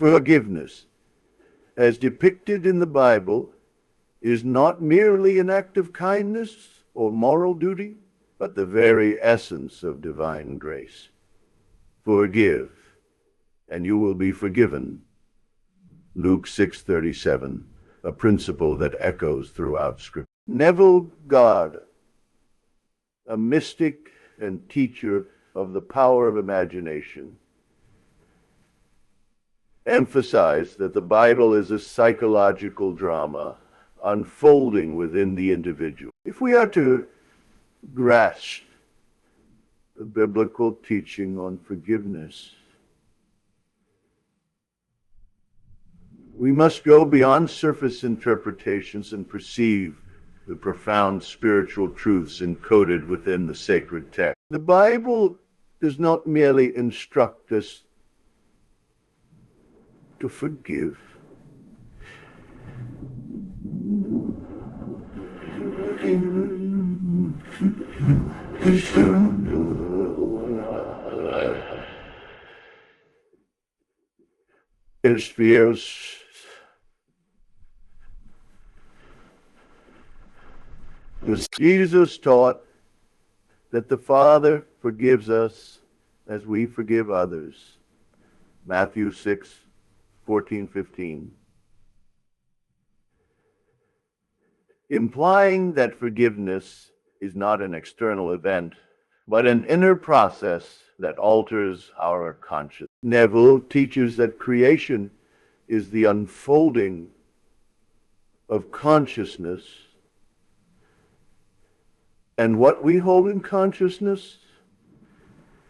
Forgiveness, as depicted in the Bible, is not merely an act of kindness or moral duty, but the very essence of divine grace. Forgive, and you will be forgiven. Luke 6:37, a principle that echoes throughout Scripture. Neville Goddard, a mystic and teacher of the power of imagination, emphasized that the Bible is a psychological drama unfolding within the individual. If we are to grasp the biblical teaching on forgiveness, we must go beyond surface interpretations and perceive the profound spiritual truths encoded within the sacred text. The Bible does not merely instruct us to forgive. Jesus taught that the Father forgives us as we forgive others. Matthew 6:14-15. Implying that forgiveness is not an external event, but an inner process that alters our conscience. Neville teaches that creation is the unfolding of consciousness, and what we hold in consciousness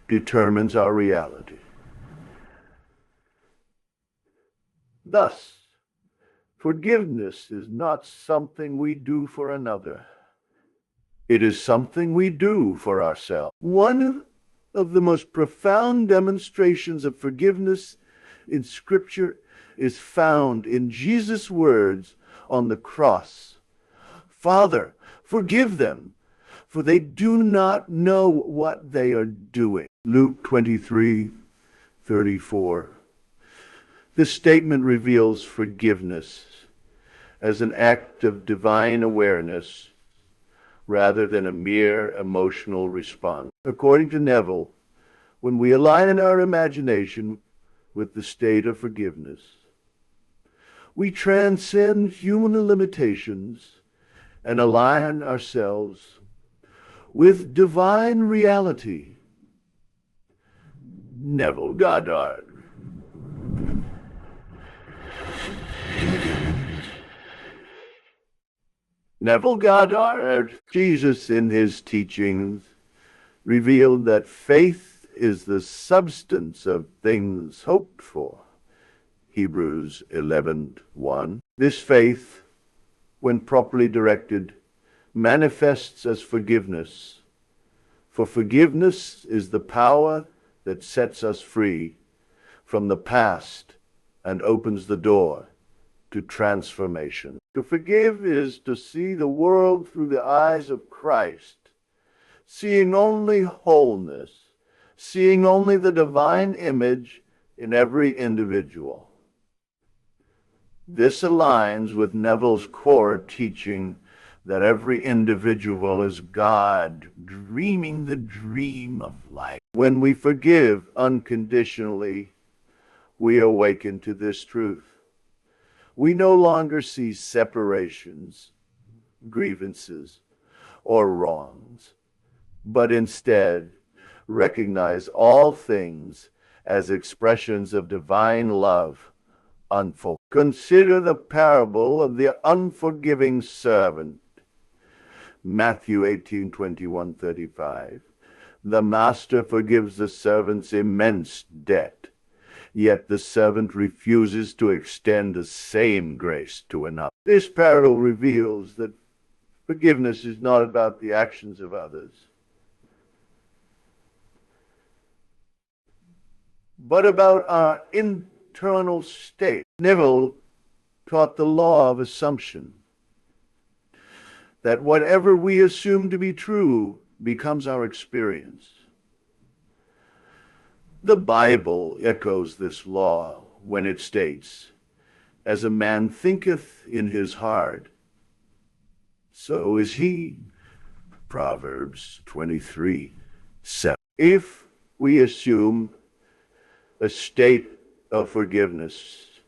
determines our reality. Thus, forgiveness is not something we do for another. It is something we do for ourselves. One of the most profound demonstrations of forgiveness in Scripture is found in Jesus' words on the cross. Father, forgive them, for they do not know what they are doing. Luke 23:34. This statement reveals forgiveness as an act of divine awareness rather than a mere emotional response. According to Neville, when we align our imagination with the state of forgiveness, we transcend human limitations and align ourselves with divine reality. Neville Goddard. Neville Goddard, Jesus in his teachings revealed that faith is the substance of things hoped for. Hebrews 11:1. This faith, when properly directed, manifests as forgiveness. For forgiveness is the power that sets us free from the past and opens the door to transformation. To forgive is to see the world through the eyes of Christ, seeing only wholeness, seeing only the divine image in every individual. This aligns with Neville's core teaching that every individual is God, dreaming the dream of life. When we forgive unconditionally, we awaken to this truth. We no longer see separations, grievances, or wrongs, but instead recognize all things as expressions of divine love unfold. Consider the parable of the unforgiving servant. Matthew 18:21-35. The master forgives the servant's immense debt, yet the servant refuses to extend the same grace to another. This parable reveals that forgiveness is not about the actions of others, but about our internal state. Neville taught the law of assumption, that whatever we assume to be true becomes our experience. The Bible echoes this law when it states, "As a man thinketh in his heart, so is he." Proverbs 23:7. If we assume a state of forgiveness,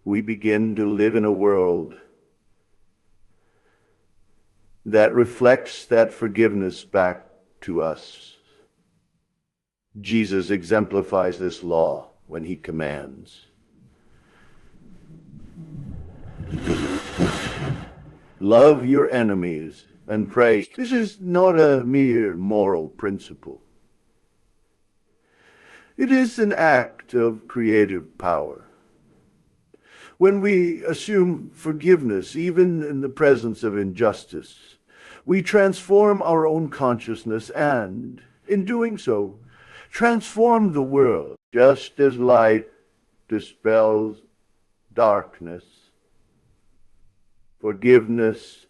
we begin to live in a world that reflects that forgiveness back to us. Jesus exemplifies this law when he commands, "Love your enemies and pray." This is not a mere moral principle. It is an act of creative power. When we assume forgiveness, even in the presence of injustice, we transform our own consciousness and, in doing so, transform the world. Just as light dispels darkness, forgiveness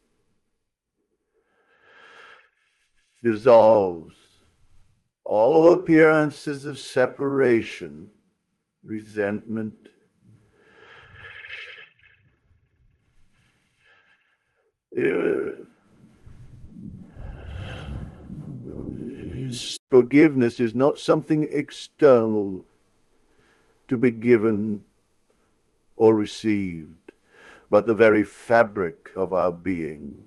dissolves all appearances of separation, resentment, forgiveness is not something external to be given or received, but the very fabric of our being.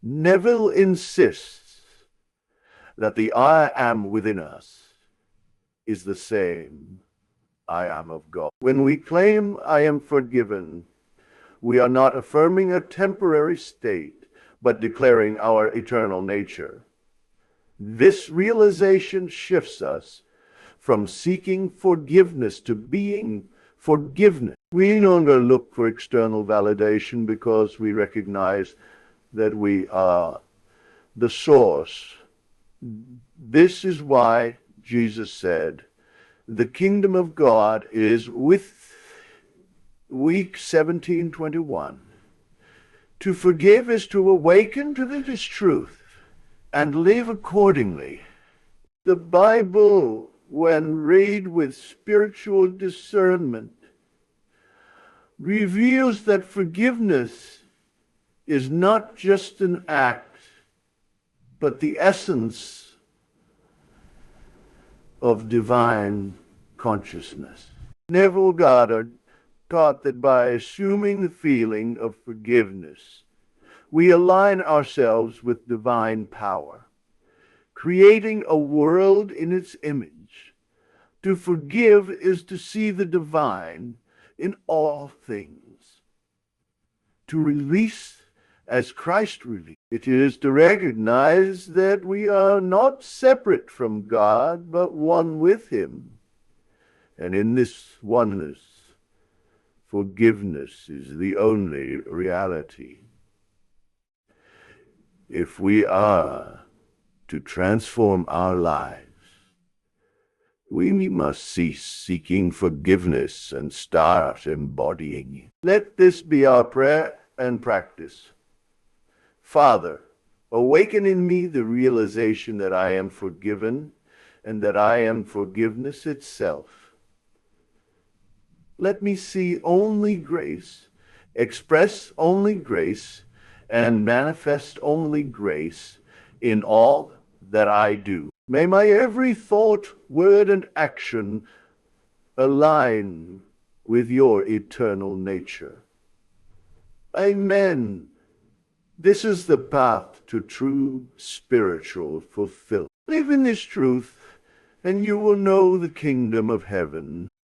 Neville insists that the I am within us is the same I am of God. When we claim I am forgiven, we are not affirming a temporary state, but declaring our eternal nature. This realization shifts us from seeking forgiveness to being forgiveness. We no longer look for external validation because we recognize that we are the source. This is why Jesus said, "The kingdom of God is with," week 17:21. To forgive is to awaken to this truth and live accordingly. The Bible, when read with spiritual discernment, reveals that forgiveness is not just an act, but the essence of divine consciousness. Neville Goddard taught that by assuming the feeling of forgiveness, we align ourselves with divine power, creating a world in its image. To forgive is to see the divine in all things. To release as Christ released. It is to recognize that we are not separate from God, but one with him. And in this oneness, forgiveness is the only reality. If we are to transform our lives, we must cease seeking forgiveness and start embodying it. Let this be our prayer and practice. Father, awaken in me the realization that I am forgiven and that I am forgiveness itself. Let me see only grace, express only grace, and manifest only grace in all that I do. May my every thought, word, and action align with your eternal nature. Amen. This is the path to true spiritual fulfillment. Live in this truth, and you will know the kingdom of heaven.